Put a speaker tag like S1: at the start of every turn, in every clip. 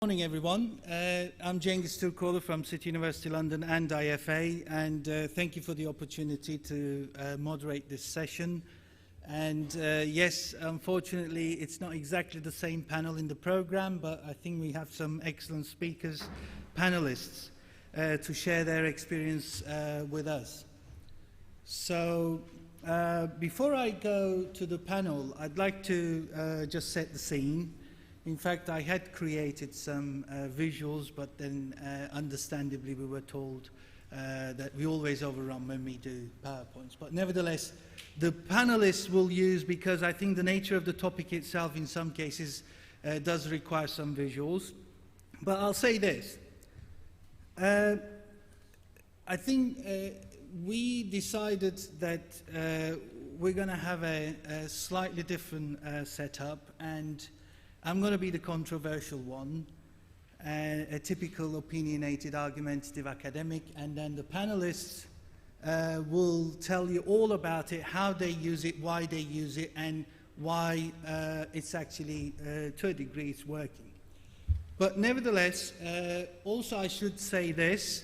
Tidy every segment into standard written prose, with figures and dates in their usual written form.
S1: Morning, everyone. I'm Cengiz Turkoglu from City University London and IFA, and thank you for the opportunity to moderate this session. And yes, unfortunately, it's not exactly the same panel in the program, but I think we have some excellent speakers, panelists, to share their experience with us. So before I go to the panel, I'd like to just set the scene. In fact, I had created some visuals, but then understandably we were told that we always overrun when we do PowerPoints. But nevertheless, the panelists will use, because I think the nature of the topic itself in some cases does require some visuals. But I'll say this. I think we decided that we're going to have a slightly different setup, and I'm going to be the controversial one, a typical opinionated, argumentative academic, and then the panelists will tell you all about it, how they use it, why they use it, and why it's actually, to a degree, it's working. But nevertheless, also I should say this,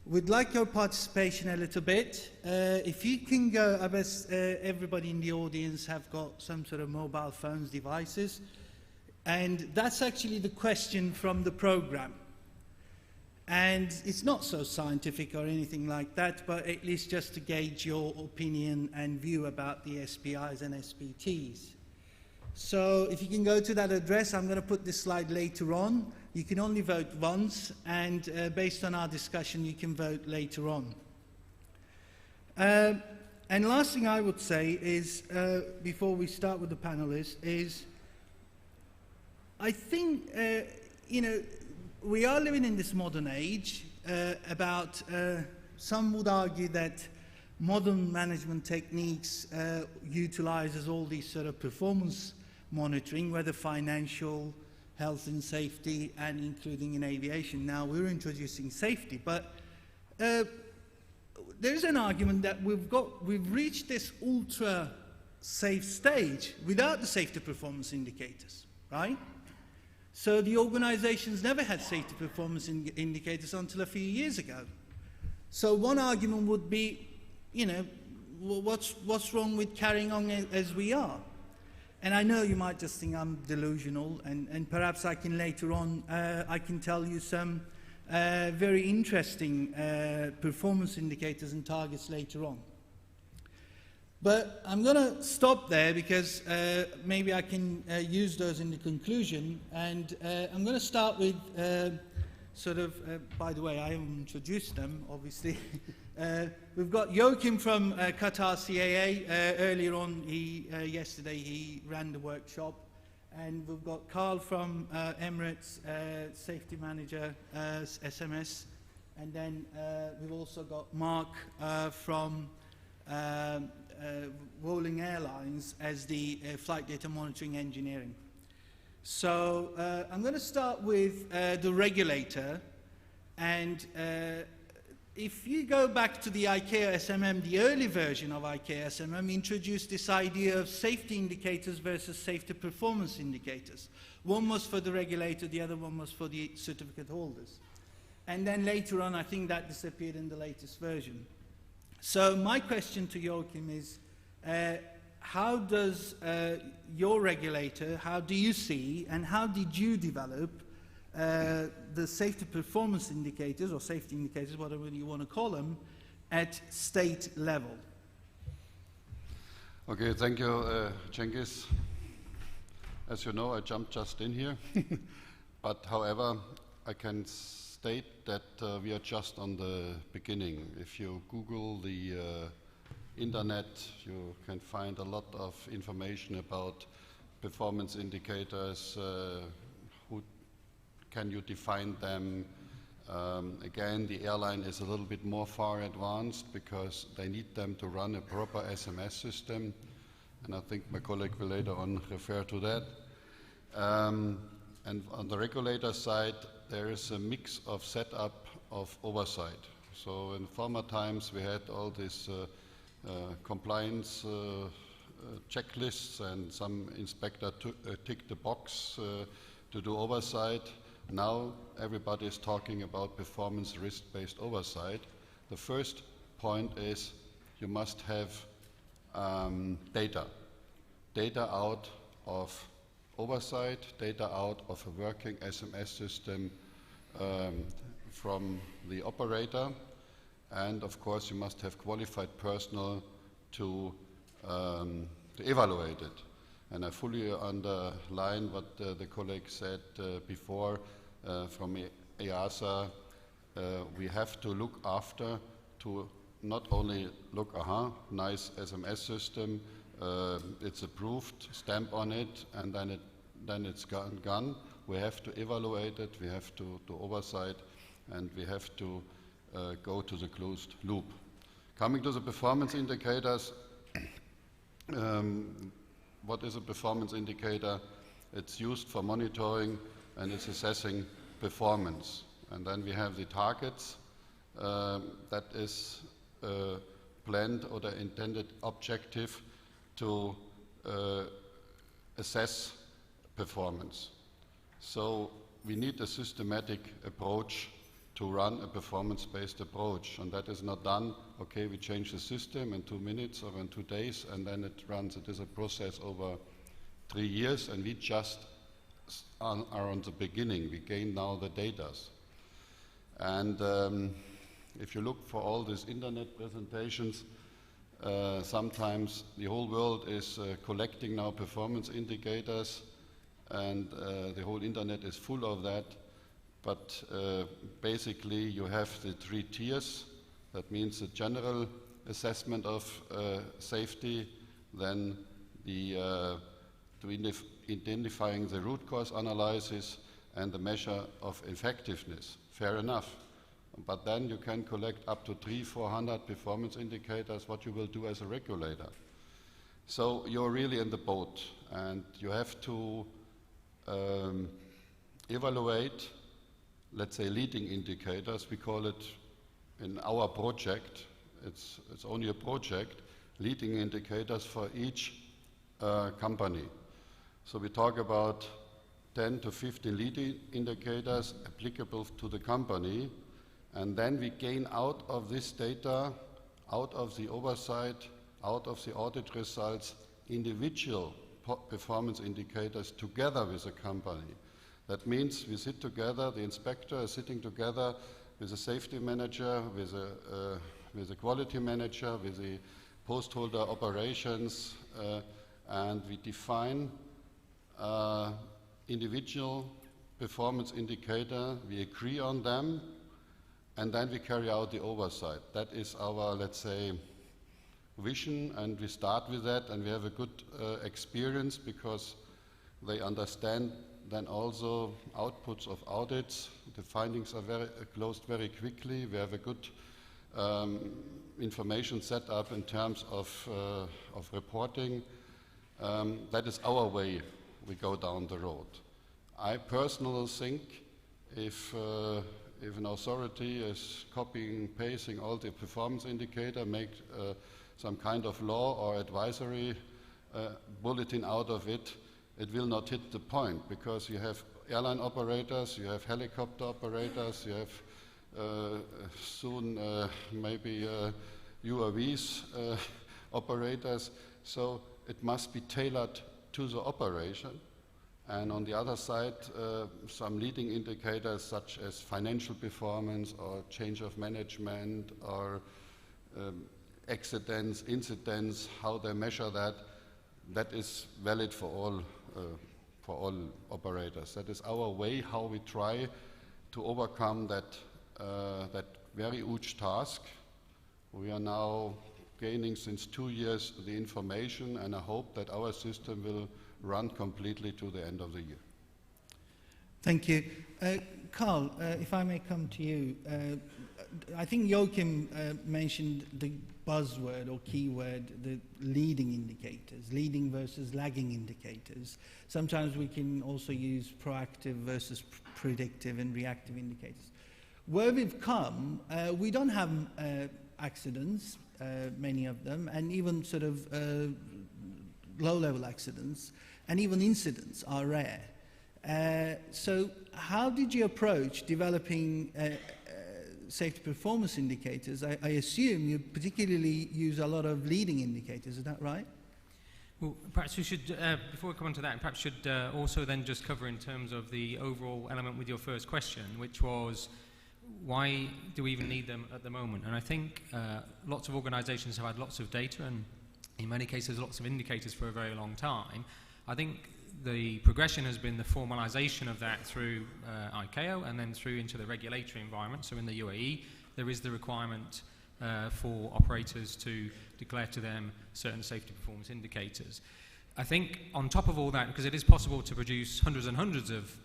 S1: we'd like your participation a little bit. If you can go, I guess everybody in the audience have got some sort of mobile phones, devices. And that's actually the question from the program. And it's not so scientific or anything like that, but at least just to gauge your opinion and view about the SPIs and SPTs. So if you can go to that address, I'm going to put this slide later on. You can only vote once, and based on our discussion, you can vote later on. And last thing I would say is, before we start with the panelists, is I think, you know, we are living in this modern age about, some would argue that modern management techniques utilizes all these sort of performance monitoring, whether financial, health and safety, and including in aviation. Now we're introducing safety, but there's an argument that we've reached this ultra safe stage without the safety performance indicators, right? So the organizations never had safety performance indicators until a few years ago. So one argument would be, you know, what's wrong with carrying on as we are? And I know you might just think I'm delusional, and perhaps I can later on, I can tell you some very interesting performance indicators and targets later on. But I'm going to stop there because maybe I can use those in the conclusion. And I'm going to start with by the way, I haven't introduced them, obviously. We've got Joachim from Qatar CAA. Earlier on, yesterday, he ran the workshop. And we've got Carl from Emirates, Safety Manager, SMS. And then we've also got Marc from Vueling Airlines as the flight data monitoring engineering. So I'm going to start with the regulator, and if you go back to the ICAO SMM, the early version of ICAO SMM introduced this idea of safety indicators versus safety performance indicators. One was for the regulator, the other one was for the certificate holders. And then later on, I think that disappeared in the latest version. So my question to Joachim is, how does your regulator, how do you see, and how did you develop the safety performance indicators, or safety indicators, whatever you want to call them, at state level?
S2: Okay, thank you, Cengiz. As you know, I jumped just in here. But however, I can state that we are just on the beginning. If you Google the internet, you can find a lot of information about performance indicators, who can you define them. Again, the airline is a little bit more far advanced because they need them to run a proper SMS system, and I think my colleague will later on refer to that. And on the regulator side, there is a mix of setup of oversight. So in former times we had all these compliance checklists, and some inspector ticked the box to do oversight. now everybody is talking about performance risk-based oversight. The first point is you must have data out of oversight, data out of a working SMS system from the operator, and of course you must have qualified personnel to evaluate it. And I fully underline what the colleague said before from EASA. We have to look after to not only look, nice SMS system, it's approved, stamp on it, and then it's gone. We have to evaluate it, we have to do oversight, and we have to go to the closed loop. Coming to the performance indicators, what is a performance indicator? It's used for monitoring and it's assessing performance. And then we have the targets, that is planned or the intended objective to assess performance. So we need a systematic approach to run a performance-based approach, and that is not done, okay, we change the system in 2 minutes or in 2 days, and then it runs. It is a process over 3 years, and we just are on the beginning. We gain now the data. And if you look for all these internet presentations, sometimes the whole world is collecting now performance indicators, and the whole internet is full of that. But basically you have the 3 tiers. That means the general assessment of safety, then the identifying the root cause analysis, and the measure of effectiveness. Fair enough. But then you can collect up to 300-400 performance indicators, what you will do as a regulator. So you're really in the boat, and you have to evaluate, let's say, leading indicators. We call it in our project, it's only a project, leading indicators for each company. So we talk about 10 to 15 leading indicators applicable to the company, and then we gain out of this data, out of the oversight, out of the audit results, individual performance indicators together with the company. That means we sit together, the inspector is sitting together with a safety manager, with a quality manager, with the post-holder operations, and we define individual performance indicator, we agree on them, and then we carry out the oversight. That is our, let's say, vision, and we start with that, and we have a good experience because they understand then also outputs of audits. The findings are closed very quickly. We have a good information set up in terms of reporting. That is our way we go down the road. I personally think if an authority is copying, pasting all the performance indicator, make some kind of law or advisory bulletin out of it, it will not hit the point, because you have airline operators, you have helicopter operators, you have soon maybe UAVs operators. So it must be tailored to the operation. And on the other side, some leading indicators such as financial performance or change of management or accidents, incidents, how they measure that, that is valid for all operators. That is our way how we try to overcome that very huge task. We are now gaining since 2 years the information, and I hope that our system will run completely to the end of the year.
S1: Thank you. Carl, if I may come to you. I think Joachim mentioned the buzzword or keyword, the leading indicators, leading versus lagging indicators. Sometimes we can also use proactive versus predictive and reactive indicators. Where we've come, we don't have accidents, many of them, and even sort of low-level accidents, and even incidents are rare. So how did you approach developing safety performance indicators? I assume you particularly use a lot of leading indicators, is that right?
S3: Well, perhaps we should, before we come on to that, perhaps should also then just cover in terms of the overall element with your first question, which was, why do we even need them at the moment? And I think lots of organisations have had lots of data and in many cases lots of indicators for a very long time. I think the progression has been the formalisation of that through ICAO and then through into the regulatory environment. So in the UAE, there is the requirement for operators to declare to them certain safety performance indicators. I think on top of all that, because it is possible to produce hundreds and hundreds of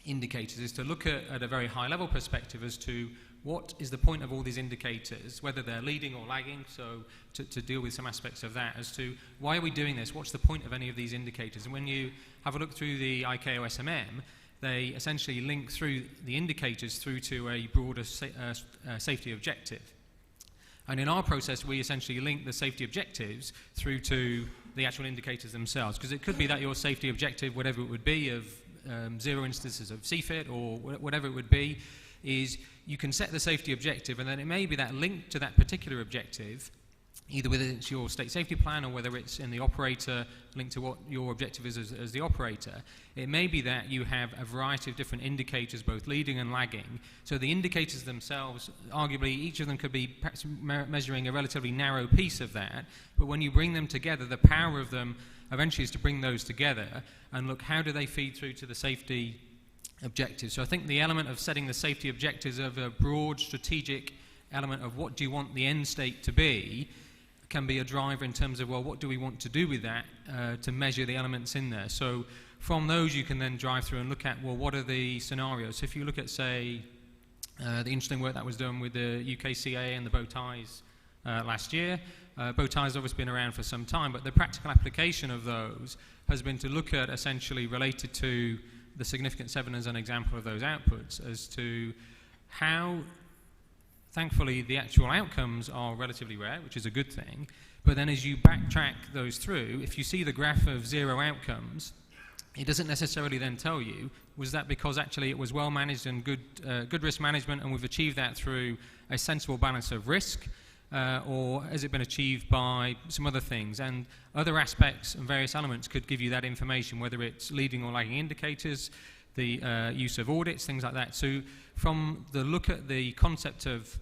S3: indicators, is to look at a very high level perspective as to what is the point of all these indicators, whether they're leading or lagging, so to deal with some aspects of that as to why are we doing this, what's the point of any of these indicators. And when you have a look through the ICAO SMM, they essentially link through the indicators through to a broader safety objective. And in our process, we essentially link the safety objectives through to the actual indicators themselves, because it could be that your safety objective, whatever it would be, of 0 instances of CFIT or whatever it would be, is you can set the safety objective, and then it may be that link to that particular objective, either whether it's your state safety plan or whether it's in the operator linked to what your objective is as the operator. It may be that you have a variety of different indicators, both leading and lagging. So the indicators themselves, arguably each of them could be perhaps measuring a relatively narrow piece of that, but when you bring them together, the power of them eventually is to bring those together and look how do they feed through to the safety objectives. So I think the element of setting the safety objectives of a broad strategic element of what do you want the end state to be can be a driver in terms of, well, what do we want to do with that to measure the elements in there. So from those you can then drive through and look at, well, what are the scenarios. So if you look at, say, the interesting work that was done with the UKCA and the bow ties last year. Bow ties have obviously been around for some time, but the practical application of those has been to look at essentially related to the significant 7 as an example of those outputs as to how, thankfully, the actual outcomes are relatively rare, which is a good thing, but then as you backtrack those through, if you see the graph of 0 outcomes, it doesn't necessarily then tell you, was that because actually it was well managed and good risk management and we've achieved that through a sensible balance of risk, or has it been achieved by some other things? And other aspects and various elements could give you that information, whether it's leading or lagging indicators, the use of audits, things like that. So from the look at the concept of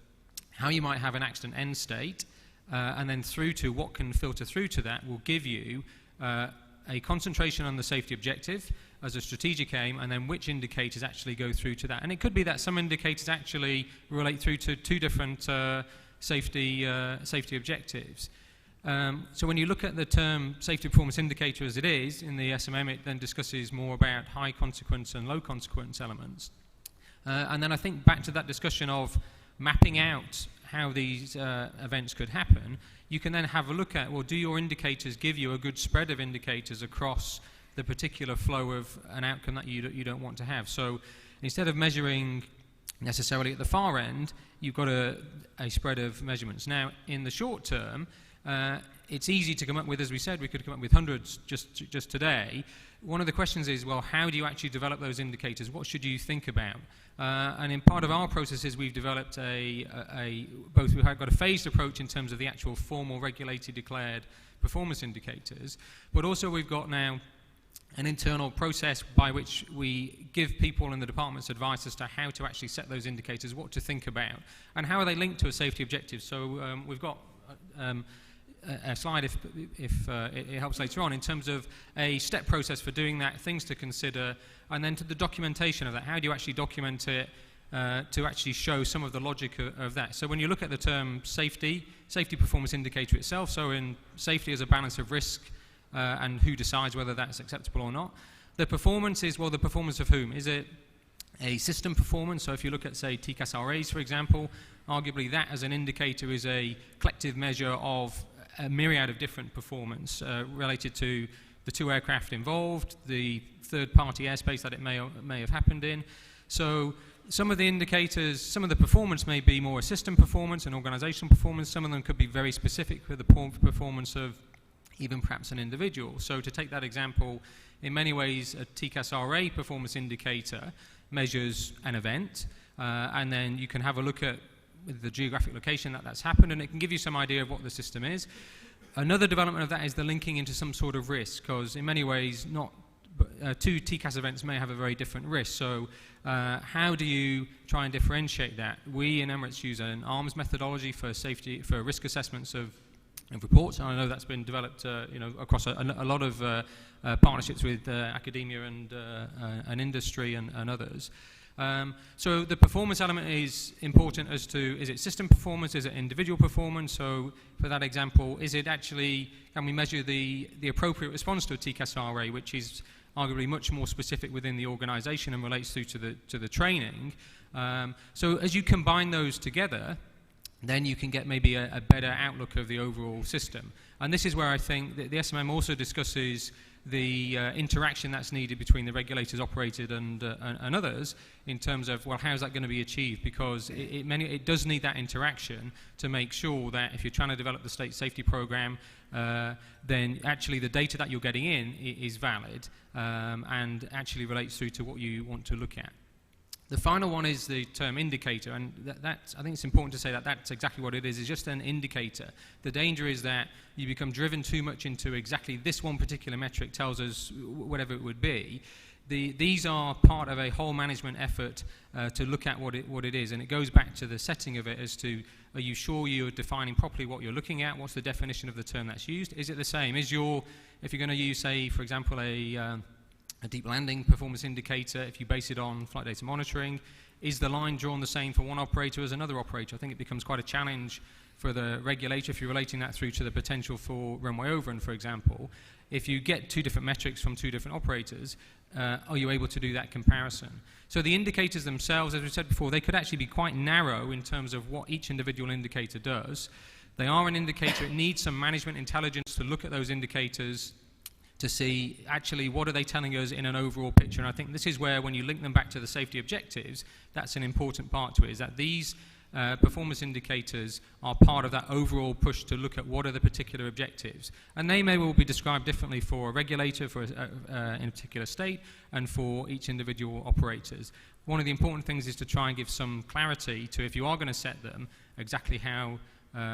S3: how you might have an accident end state, and then through to what can filter through to that will give you a concentration on the safety objective as a strategic aim, and then which indicators actually go through to that. And it could be that some indicators actually relate through to 2 different safety objectives. So when you look at the term safety performance indicator as it is in the SMM, it then discusses more about high consequence and low consequence elements. And then I think back to that discussion of mapping out how these events could happen, you can then have a look at, well, do your indicators give you a good spread of indicators across the particular flow of an outcome that you don't want to have? So instead of measuring necessarily at the far end, you've got a spread of measurements. Now, in the short term, it's easy to come up with, as we said, we could come up with hundreds just today. One of the questions is, well, how do you actually develop those indicators? What should you think about? And in part of our processes, we've developed we've got a phased approach in terms of the actual formal, regulated, declared performance indicators, but also we've got now an internal process by which we give people in the departments advice as to how to actually set those indicators, what to think about, and how are they linked to a safety objective. So we've got a slide, if it helps later on, in terms of a step process for doing that, things to consider, and then to the documentation of that. How do you actually document it to actually show some of the logic of that? So when you look at the term safety performance indicator itself, so in safety as a balance of risk, and who decides whether that's acceptable or not. The performance is, well, the performance of whom? Is it a system performance? So if you look at, say, TCAS RAs, for example, arguably that as an indicator is a collective measure of a myriad of different performance related to the 2 aircraft involved, the third-party airspace that it may have happened in. So some of the indicators, some of the performance may be more a system performance and organizational performance. Some of them could be very specific for the performance of even perhaps an individual. So to take that example, in many ways a TCAS RA performance indicator measures an event, and then you can have a look at the geographic location that that's happened, and it can give you some idea of what the system is. Another development of that is the linking into some sort of risk, because in many ways, two TCAS events may have a very different risk. So how do you try and differentiate that? We in Emirates use an ARMS methodology for safety, for risk assessments of reports, and I know that's been developed across a lot of partnerships with academia and industry and others. So the performance element is important as to, is it system performance, is it individual performance? So for that example, is it actually, can we measure the appropriate response to a TCAS RA, which is arguably much more specific within the organization and relates through to the training. So as you combine those together, then you can get maybe a better outlook of the overall system. And this is where I think that the SMM also discusses the interaction that's needed between the regulators, operated, and others in terms of, well, how is that going to be achieved? Because it does need that interaction to make sure that if you're trying to develop the state safety program, then actually the data that you're getting in is valid and actually relates through to what you want to look at. The final one is the term indicator, and I think it's important to say that that's exactly what it is. It's just an indicator. The danger is that you become driven too much into exactly this one particular metric tells us whatever it would be. These are part of a whole management effort to look at what it is, and it goes back to the setting of it as to, are you sure you're defining properly what you're looking at? What's the definition of the term that's used? Is it the same? If you're going to use, say, for example, a deep landing performance indicator, if you base it on flight data monitoring, is the line drawn the same for one operator as another operator? I think it becomes quite a challenge for the regulator if you're relating that through to the potential for runway overrun, for example. If you get two different metrics from two different operators, are you able to do that comparison? So the indicators themselves, as we said before, they could actually be quite narrow in terms of what each individual indicator does. They are an indicator. It needs some management intelligence to look at those indicators to see actually what are they telling us in an overall picture. And I think this is where, when you link them back to the safety objectives, that's an important part to it, is that these performance indicators are part of that overall push to look at what are the particular objectives. And they may well be described differently for a regulator in a particular state and for each individual operators. One of the important things is to try and give some clarity to, if you are going to set them, exactly how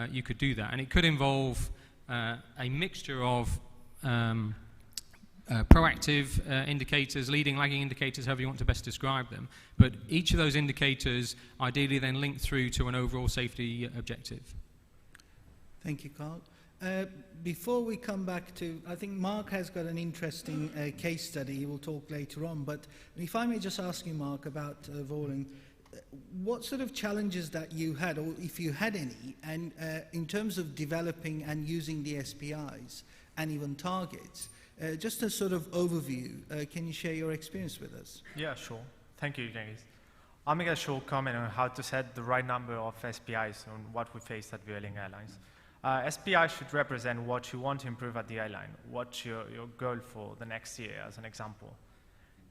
S3: you could do that. And it could involve a mixture of proactive indicators, leading, lagging indicators, however you want to best describe them. But each of those indicators ideally then link through to an overall safety objective.
S1: Thank you, Carl. Before we come back to, I think Marc has got an interesting case study he will talk later on, but if I may just ask you, Marc, about Vueling, what sort of challenges that you had, or if you had any, and in terms of developing and using the SPIs and even targets, just a sort of overview, can you share your experience with us?
S4: Yeah, sure. Thank you, Cengiz. I'll make a short comment on how to set the right number of SPIs on what we faced at Vueling Airlines. SPI should represent what you want to improve at the airline, what's your goal for the next year, as an example.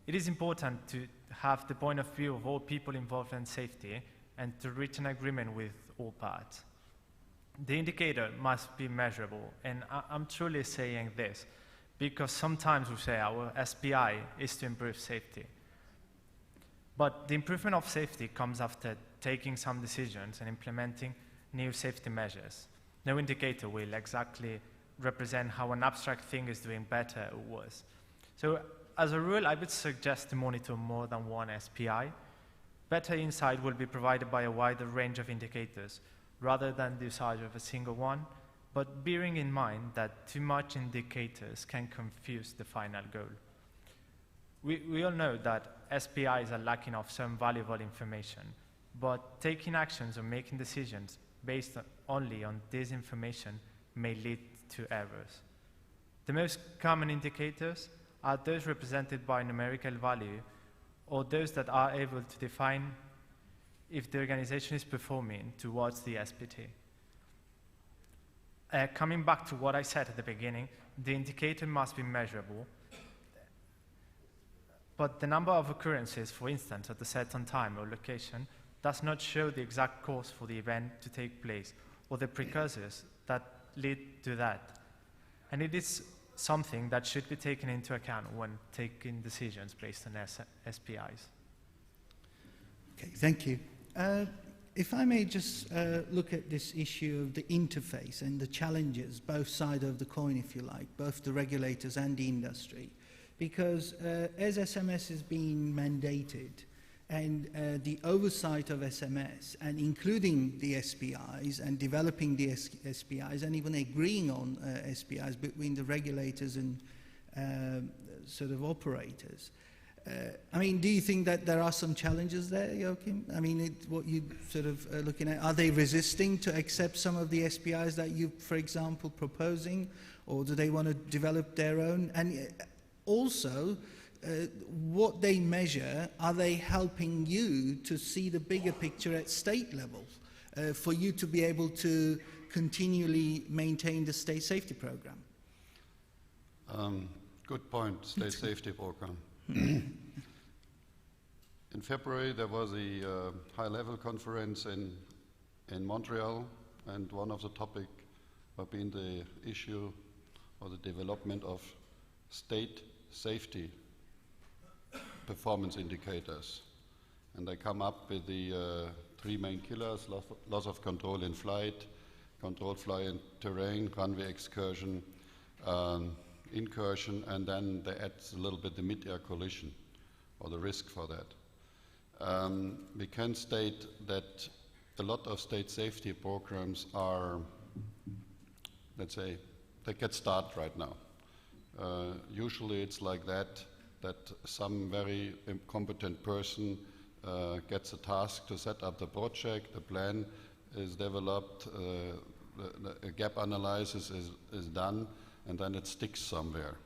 S4: It is important to have the point of view of all people involved in safety and to reach an agreement with all parts. The indicator must be measurable, and I'm truly saying this because sometimes we say our SPI is to improve safety. But the improvement of safety comes after taking some decisions and implementing new safety measures. No indicator will exactly represent how an abstract thing is doing better or worse. So as a rule, I would suggest to monitor more than one SPI. Better insight will be provided by a wider range of indicators rather than the usage of a single one, but bearing in mind that too much indicators can confuse the final goal. We all know that SPIs are lacking of some valuable information, but taking actions or making decisions based only on this information may lead to errors. The most common indicators are those represented by numerical value or those that are able to define if the organization is performing towards the SPT. Coming back to what I said at the beginning, the indicator must be measurable, but the number of occurrences, for instance, at a certain time or location, does not show the exact cause for the event to take place or the precursors that lead to that. And it is something that should be taken into account when taking decisions based on SPIs.
S1: Okay, thank you. If I may just look at this issue of the interface and the challenges, both sides of the coin, if you like, both the regulators and the industry, because as SMS is being mandated, and the oversight of SMS, and including the SPIs, and developing the SPIs, and even agreeing on SPIs between the regulators and sort of operators. I mean, do you think that there are some challenges there, Joachim? I mean, what you sort of looking at, are they resisting to accept some of the SPIs that you, for example, proposing, or do they want to develop their own? And also, what they measure, are they helping you to see the bigger picture at state level for you to be able to continually maintain the state safety program?
S2: Good point, state safety program. In February, there was a high-level conference in Montreal, and one of the topics have been the issue or the development of state safety performance indicators. And they come up with the three main killers: loss of control in flight, controlled fly in terrain, runway excursion, incursion, and then they add a little bit the mid-air collision, or the risk for that. We can state that a lot of state safety programs are, let's say, they get started right now. Usually it's like that some very competent person gets a task to set up the project, the plan is developed, a gap analysis is done, and then it sticks somewhere.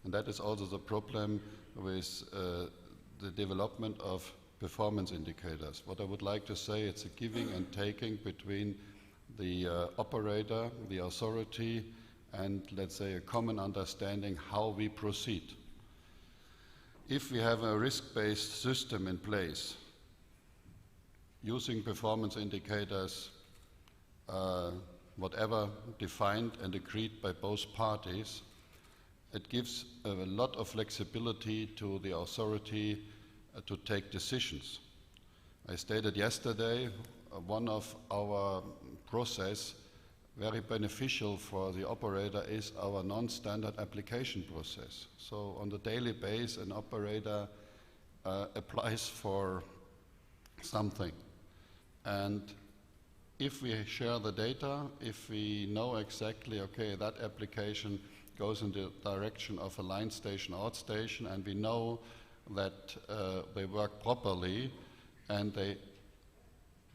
S2: And that is also the problem with the development of performance indicators. What I would like to say, it's a giving and taking between the operator, the authority, and let's say a common understanding how we proceed. If we have a risk-based system in place, using performance indicators, whatever defined and agreed by both parties, it gives a lot of flexibility to the authority to take decisions. I stated yesterday, one of our process very beneficial for the operator is our non-standard application process. So on the daily basis, an operator applies for something. And if we share the data, if we know exactly, okay, that application goes in the direction of a line station, outstation, and we know that they work properly and they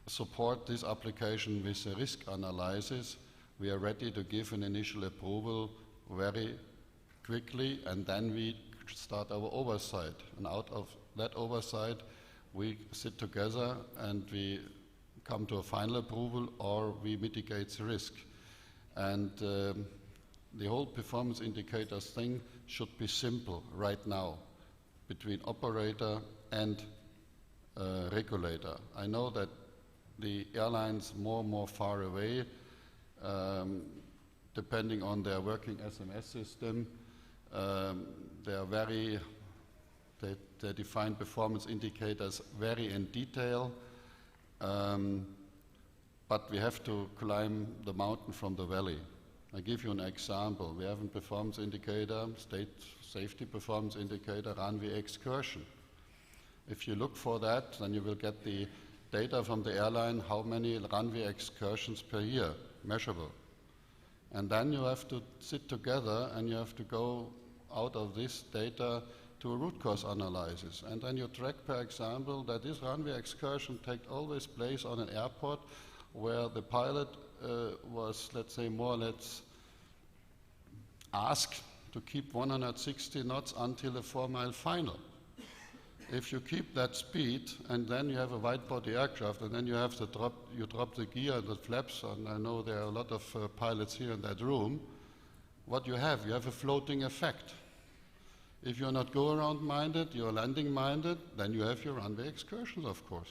S2: support this application with a risk analysis, we are ready to give an initial approval very quickly, and then we start our oversight. And out of that oversight, we sit together and we come to a final approval, or we mitigate the risk. And the whole performance indicators thing should be simple right now between operator and regulator. I know that the airlines more and more far away, depending on their working SMS system, they define performance indicators very in detail, but we have to climb the mountain from the valley. I give you an example. We have a performance indicator, state safety performance indicator, runway excursion. If you look for that, then you will get the data from the airline, how many runway excursions per year, measurable. And then you have to sit together and you have to go out of this data to a root cause analysis. And then you track, per example, that this runway excursion takes always place on an airport where the pilot was, let's say, more or less asked to keep 160 knots until a 4-mile final. If you keep that speed and then you have a wide-body aircraft and then you have to drop the gear and the flaps, and I know there are a lot of pilots here in that room, what you have a floating effect. If you're not go-around minded, you're landing minded, then you have your runway excursions, of course.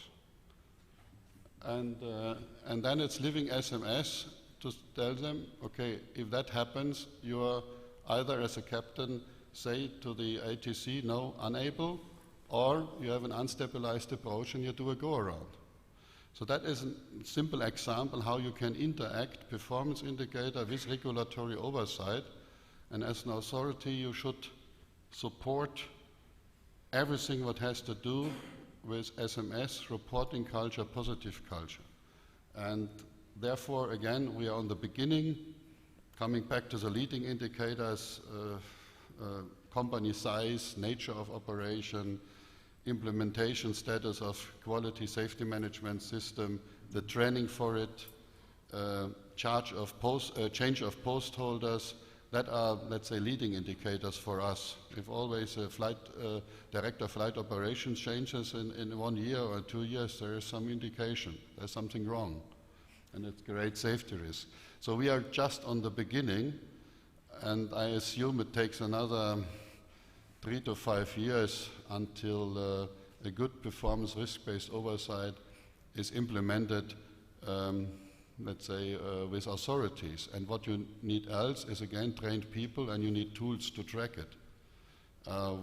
S2: And then it's living SMS to tell them, okay, if that happens, you're either as a captain say to the ATC, no, unable, or you have an unstabilized approach and you do a go-around. So that is a simple example how you can interact performance indicator with regulatory oversight, and as an authority you should support everything what has to do with SMS, reporting culture, positive culture. And therefore, again, we are on the beginning, coming back to the leading indicators, company size, nature of operation, implementation status of quality safety management system, the training for it, change of post holders. That are, let's say, leading indicators for us. If always a director of flight operations changes in 1 year or 2 years, there is some indication there's something wrong, and it's great safety risk. So we are just on the beginning, and I assume it takes another 3 to 5 years until a good performance risk-based oversight is implemented, let's say, with authorities. And what you need else is, again, trained people, and you need tools to track it.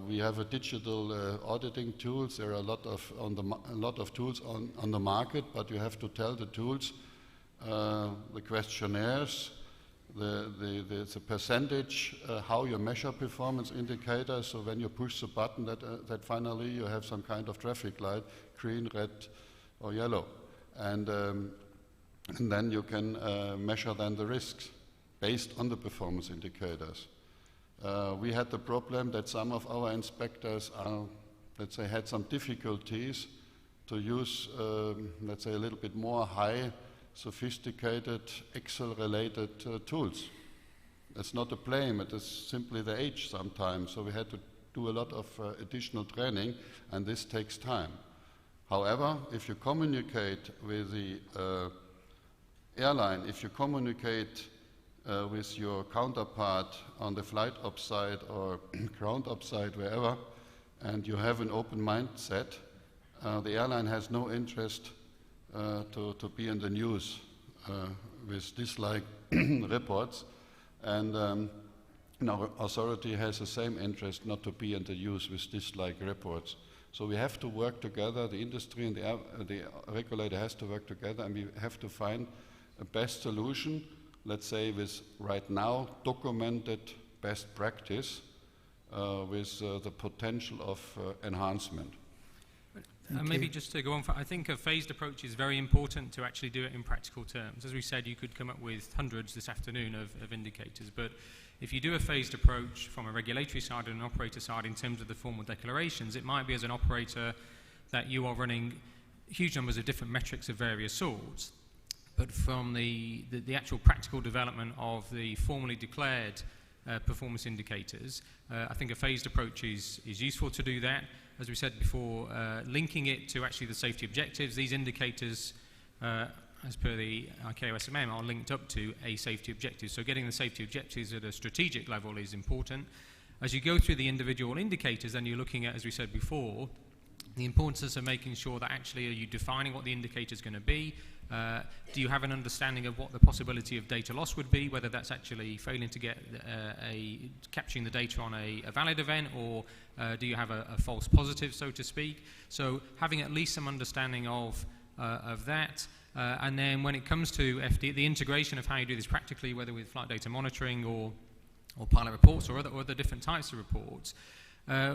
S2: We have a digital auditing tools. There are a lot of tools on the market, but you have to tell the tools, the questionnaires, the percentage, how you measure performance indicators. So when you push the button, that finally you have some kind of traffic light, green, red, or yellow, and then you can measure then the risks based on the performance indicators. We had the problem that some of our inspectors let's say, had some difficulties to use, let's say, a little bit more high, sophisticated Excel-related tools. It's not a blame, it is simply the age sometimes. So we had to do a lot of additional training, and this takes time. However, if you communicate with the airline, if you communicate with your counterpart on the flight ops side or ground ops side, wherever, and you have an open mindset, the airline has no interest to be in the news with dislike reports, and our authority has the same interest not to be in the news with dislike reports. So we have to work together, the industry and the regulator has to work together, and we have to find a best solution, let's say, with right now documented best practice with the potential of enhancement.
S3: Maybe just to go on, I think a phased approach is very important to actually do it in practical terms. As we said, you could come up with hundreds this afternoon of indicators, but if you do a phased approach from a regulatory side and an operator side in terms of the formal declarations, it might be as an operator that you are running huge numbers of different metrics of various sorts, but from the actual practical development of the formally declared performance indicators, I think a phased approach is useful to do that. As we said before, linking it to actually the safety objectives, these indicators, as per the ICAO SMM, are linked up to a safety objective. So getting the safety objectives at a strategic level is important. As you go through the individual indicators, then you're looking at, as we said before, the importance of making sure that actually are you defining what the indicator is going to be? Do you have an understanding of what the possibility of data loss would be, whether that's actually failing to get capturing the data on a valid event, or do you have a false positive, so to speak? So having at least some understanding of that. And then when it comes to the integration of how you do this practically, whether with flight data monitoring or pilot reports or other different types of reports,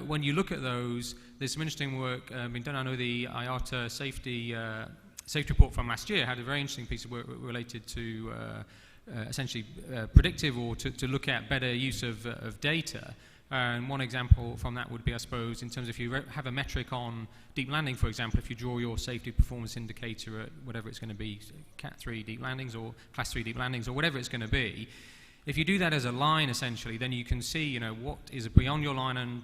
S3: when you look at those, there's some interesting work being done. I know the IATA safety report from last year had a very interesting piece of work related to essentially predictive, or to look at better use of data. And one example from that would be, I suppose, in terms of if you have a metric on deep landing, for example, if you draw your safety performance indicator at whatever it's going to be, Cat 3 deep landings or Class 3 deep landings or whatever it's going to be, if you do that as a line, essentially, then you can see, what is beyond your line, and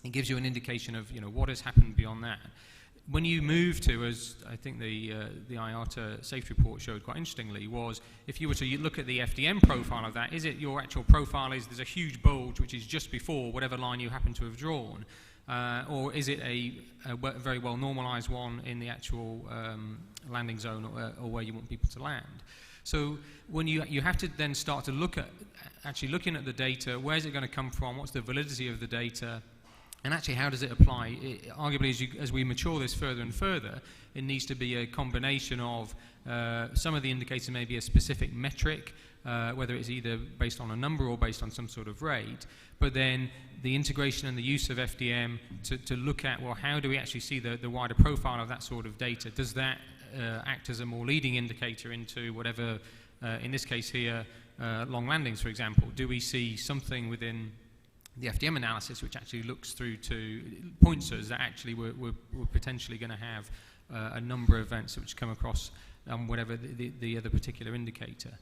S3: it gives you an indication of, what has happened beyond that. When you move to, as I think the IATA safety report showed quite interestingly, was if you were to look at the FDM profile of that, is it your actual profile there's a huge bulge which is just before whatever line you happen to have drawn, or is it a very well normalized one in the actual landing zone or where you want people to land? So when you have to then start to look at actually looking at the data, where's it going to come from, what's the validity of the data, And actually, how does it apply? Arguably, as we mature this further and further, it needs to be a combination of some of the indicators may be a specific metric, whether it's either based on a number or based on some sort of rate, but then the integration and the use of FDM to look at, well, how do we actually see the wider profile of that sort of data? Does that act as a more leading indicator into whatever, in this case here, long landings, for example? Do we see something within the FDM analysis which actually looks through to points us that actually we're potentially going to have a number of events which come across whatever the other particular indicator.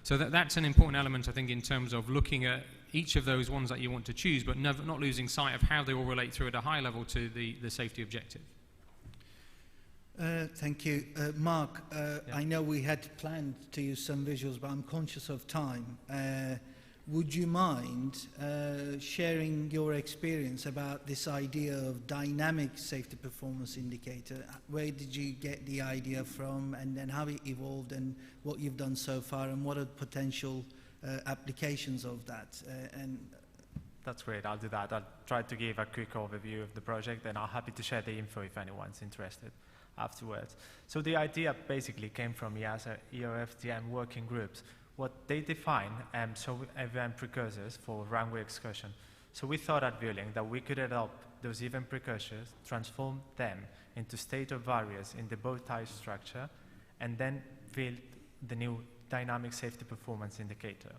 S3: So that's an important element, I think, in terms of looking at each of those ones that you want to choose, but not losing sight of how they all relate through at a high level to the safety objective.
S1: Thank you. Marc, I know we had planned to use some visuals, but I'm conscious of time. Would you mind sharing your experience about this idea of dynamic safety performance indicator? Where did you get the idea from, and then how it evolved, and what you've done so far, and what are potential applications of that?
S4: That's great, I'll do that. I'll try to give a quick overview of the project, and I'm happy to share the info if anyone's interested afterwards. So the idea basically came from EASA EOFDM working groups. What they define event precursors for runway excursion. So we thought at Vueling that we could adopt those event precursors, transform them into state of barriers in the bow tie structure, and then build the new dynamic safety performance indicator.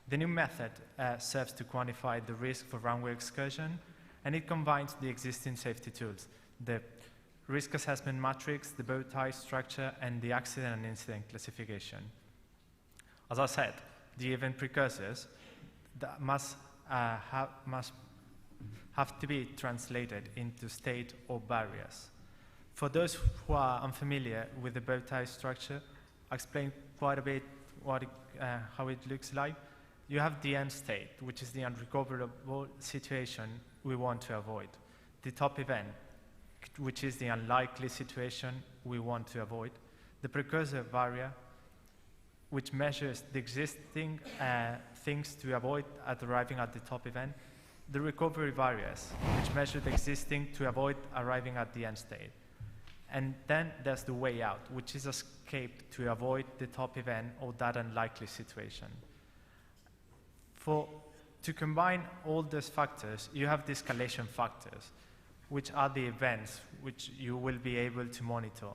S4: The new method serves to quantify the risk for runway excursion, and it combines the existing safety tools, the risk assessment matrix, the bow tie structure, and the accident and incident classification. As I said, the event precursors that must have to be translated into state or barriers. For those who are unfamiliar with the bow tie structure, I'll explain quite a bit how it looks like. You have the end state, which is the unrecoverable situation we want to avoid. The top event, which is the unlikely situation we want to avoid. The precursor barrier, which measures the existing things to avoid at arriving at the top event. The recovery barriers, which measure the existing to avoid arriving at the end state. And then there's the way out, which is escape to avoid the top event or that unlikely situation. To combine all those factors, you have the escalation factors, which are the events which you will be able to monitor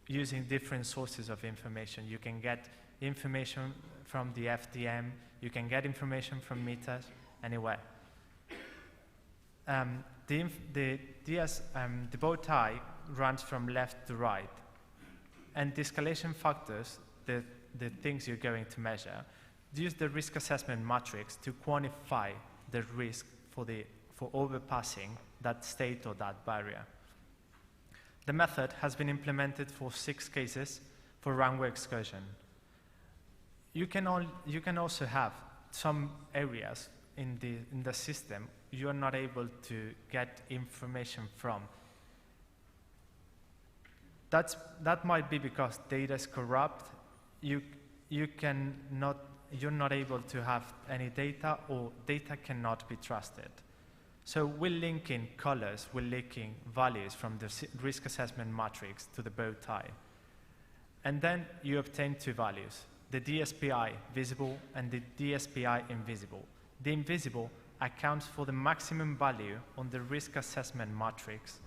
S4: using different sources of information. You can get information from the FDM, you can get information from meters, anywhere. The bow tie runs from left to right, and the escalation factors, the things you're going to measure, use the risk assessment matrix to quantify the risk for overpassing that state or that barrier. The method has been implemented for 6 cases for runway excursion. You can also have some areas in the system you are not able to get information from. That might be because data is corrupt. You're not able to have any data, or data cannot be trusted. So we're linking colors, we're linking values from the risk assessment matrix to the bow tie. And then you obtain 2 values, the DSPI visible and the DSPI invisible. The invisible accounts for the maximum value on the risk assessment matrix.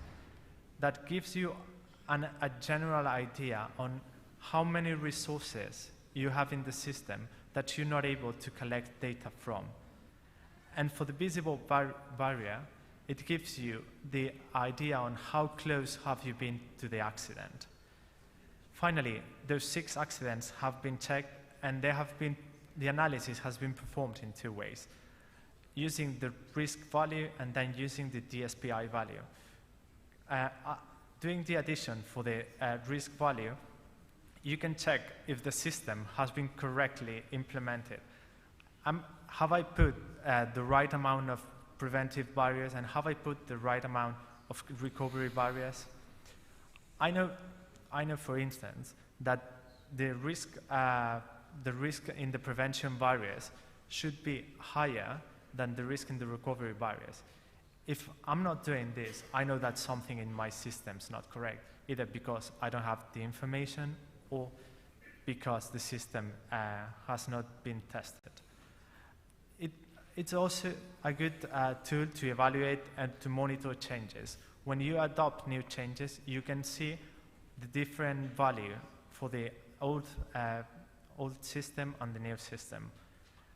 S4: That gives you a general idea on how many resources you have in the system that you're not able to collect data from. And for the visible barrier, it gives you the idea on how close have you been to the accident. Finally, those 6 accidents have been checked, and the analysis has been performed in 2 ways, using the risk value and then using the DSPI value. Doing the addition for the risk value, you can check if the system has been correctly implemented. Have I put the right amount of preventive barriers, and have I put the right amount of recovery barriers? I know, for instance, that the risk in the prevention barriers should be higher than the risk in the recovery barriers. if I'm not doing this, I know that something in my system's not correct, either because I don't have the information or because the system has not been tested. It's also a good tool to evaluate and to monitor changes. When you adopt new changes, you can see the different value for the old system and the new system.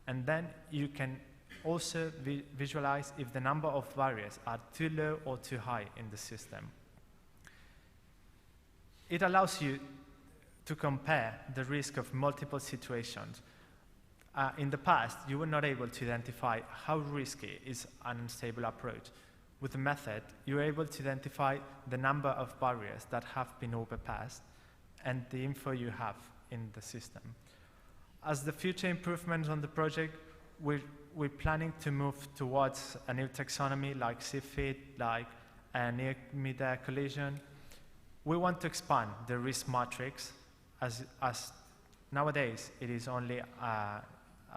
S4: And then you can also visualize if the number of barriers are too low or too high in the system. It allows you to compare the risk of multiple situations. In the past, you were not able to identify how risky is an unstable approach. With the method, you are able to identify the number of barriers that have been overpassed and the info you have in the system. As the future improvements on the project, we're planning to move towards a new taxonomy like CFIT, like near mid-air collision. We want to expand the risk matrix as nowadays it is only a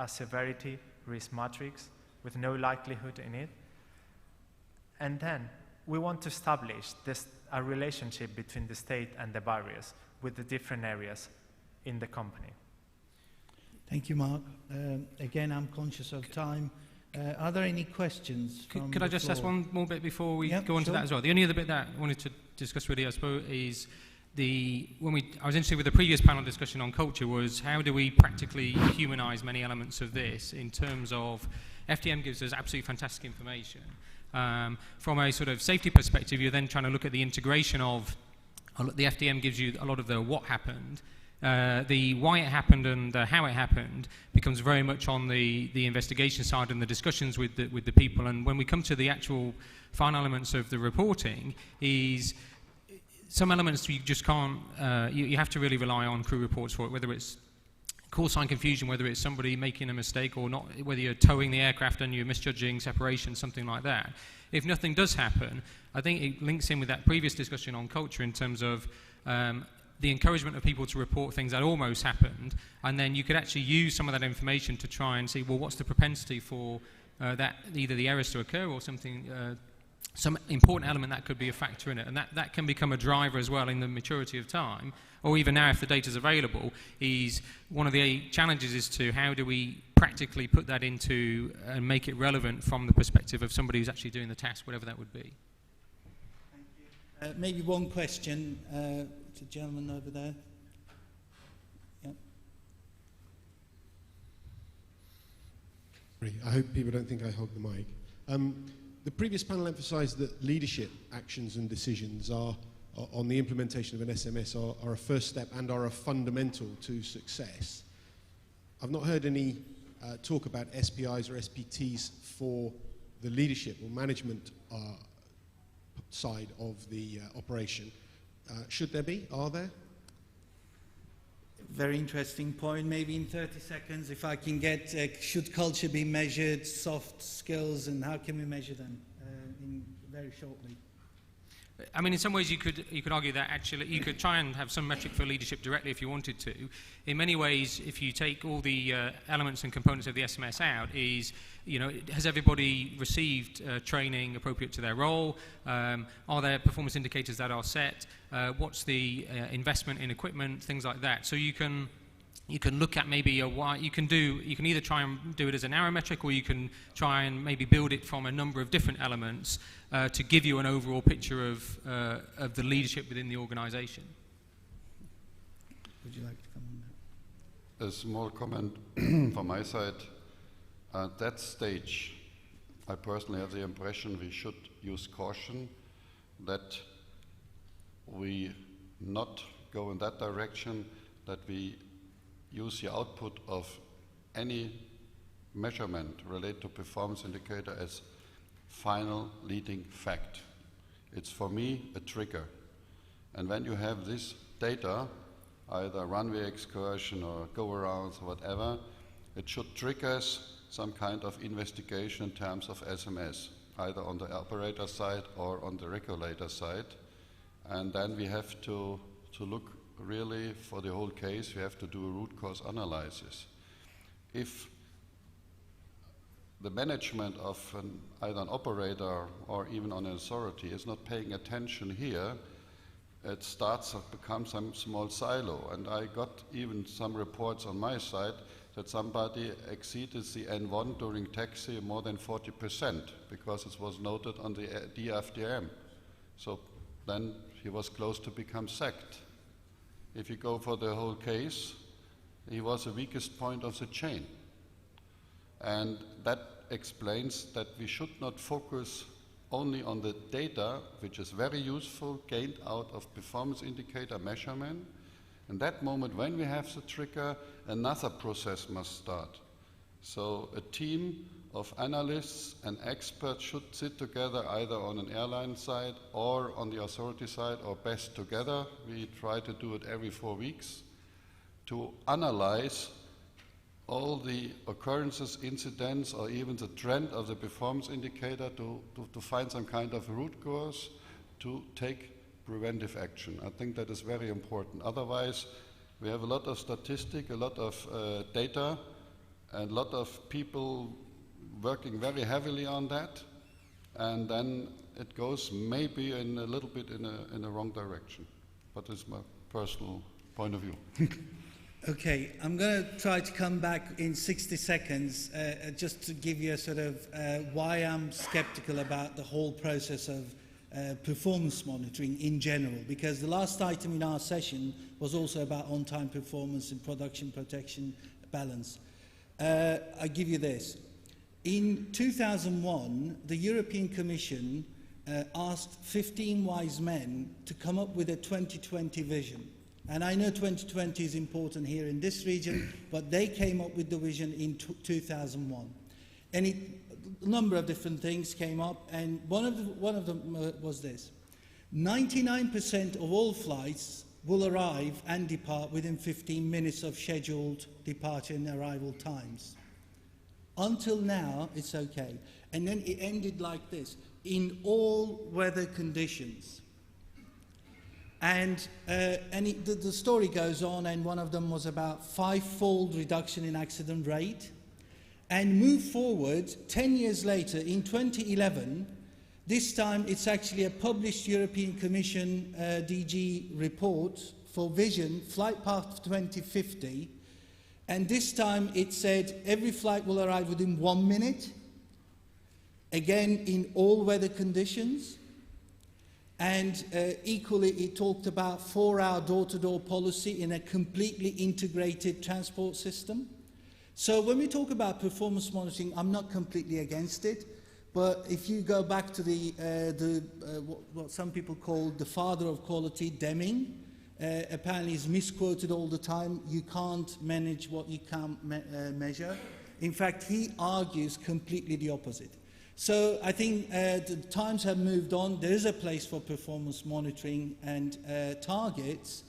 S4: severity risk matrix with no likelihood in it. And then we want to establish a relationship between the state and the barriers with the different areas in the company.
S1: Thank you, Marc. Again, I'm conscious of time. Are there any questions from
S3: Could I just ask one more bit before we go on to that as well? The only other bit that I wanted to discuss really, I suppose, is I was interested with the previous panel discussion on culture was how do we practically humanize many elements of this in terms of FDM gives us absolutely fantastic information. From a sort of safety perspective, you're then trying to look at the integration of the FDM gives you a lot of the what happened. The why it happened and the how it happened becomes very much on the investigation side and the discussions with the people. And when we come to the actual final elements of the reporting, is some elements you just can't. You have to really rely on crew reports for it, whether it's call sign confusion, whether it's somebody making a mistake or not, whether you're towing the aircraft and you're misjudging separation, something like that. If nothing does happen, I think it links in with that previous discussion on culture in terms of the encouragement of people to report things that almost happened, and then you could actually use some of that information to try and see, well, what's the propensity for that either the errors to occur or something, some important element that could be a factor in it, and that can become a driver as well in the maturity of time, or even now if the data is available, is one of the challenges is to how do we practically put that into and make it relevant from the perspective of somebody who's actually doing the task, whatever that would be.
S1: Thank you. Maybe one question to the gentleman over there. Yep.
S5: I hope people don't think I hog the mic. The previous panel emphasised that leadership actions and decisions are on the implementation of an SMS are a first step and are a fundamental to success. I've not heard any talk about SPIs or SPTs for the leadership or management side of the operation. Should there be? Are there?
S1: Very interesting point. Maybe in 30 seconds, if I can get, should culture be measured, soft skills, and how can we measure them very shortly?
S3: I mean, in some ways you could argue that actually you could try and have some metric for leadership directly if you wanted to. In many ways, if you take all the elements and components of the SMS out, is, you know, has everybody received training appropriate to their role? Are there performance indicators that are set? What's the investment in equipment? Things like that. So you can look at maybe you can either try and do it as a narrow metric, or you can try and maybe build it from a number of different elements to give you an overall picture of the leadership within the organisation.
S1: Would you like to come on that?
S2: A small comment from my side. At that stage, I personally have the impression we should use caution, that we not go in that direction, that we use the output of any measurement related to performance indicator as final leading fact. It's for me a trigger. And when you have this data, either runway excursion or go-arounds or whatever, it should trigger some kind of investigation in terms of SMS, either on the operator side or on the regulator side. And then we have to look really for the whole case. We have to do a root cause analysis. If the management of either an operator or even on an authority is not paying attention here, it starts to become some small silo. And I got even some reports on my side that somebody exceeded the N1 during taxi more than 40% because it was noted on the DFDM. So then he was close to become sacked. If you go for the whole case, he was the weakest point of the chain. And that explains that we should not focus only on the data, which is very useful, gained out of performance indicator measurement. In that moment, when we have the trigger, another process must start. So a team of analysts and experts should sit together either on an airline side or on the authority side, or best together. We try to do it every 4 weeks to analyze all the occurrences, incidents, or even the trend of the performance indicator to find some kind of root cause to take preventive action. I think that is very important. Otherwise, we have a lot of statistics, a lot of data, and a lot of people working very heavily on that, and then it goes maybe in a little bit in a wrong direction. But it's my personal point of view.
S1: Okay, I'm going to try to come back in 60 seconds just to give you a sort of why I'm skeptical about the whole process of performance monitoring in general, because the last item in our session was also about on-time performance and production protection balance. I give you this. In 2001, the European Commission asked 15 wise men to come up with a 2020 vision. And I know 2020 is important here in this region, but they came up with the vision in 2001. And a number of different things came up, and one of them was this. 99% of all flights will arrive and depart within 15 minutes of scheduled departure and arrival times. Until now, it's okay. And then it ended like this: in all weather conditions. And the story goes on, and one of them was about 5-fold reduction in accident rate. And move forward 10 years later, in 2011, this time it's actually a published European Commission DG report for Vision, Flight Path 2050. And this time it said every flight will arrive within 1 minute, again in all weather conditions. And equally, it talked about 4-hour door-to-door policy in a completely integrated transport system. So when we talk about performance monitoring, I'm not completely against it. But if you go back to what some people call the father of quality, Deming, apparently is misquoted all the time. You can't manage what you can't measure. In fact, he argues completely the opposite. So I think the times have moved on. There is a place for performance monitoring and targets,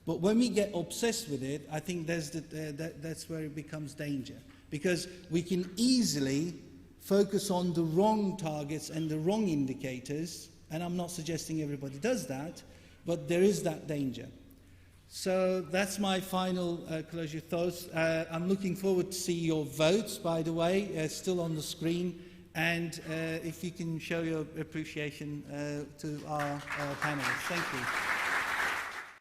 S1: but when we get obsessed with it, I think that's where it becomes danger, because we can easily focus on the wrong targets and the wrong indicators, and I'm not suggesting everybody does that, but there is that danger. So that's my final closure thoughts. I'm looking forward to see your votes, by the way, still on the screen. And if you can show your appreciation to our panelists. Thank you.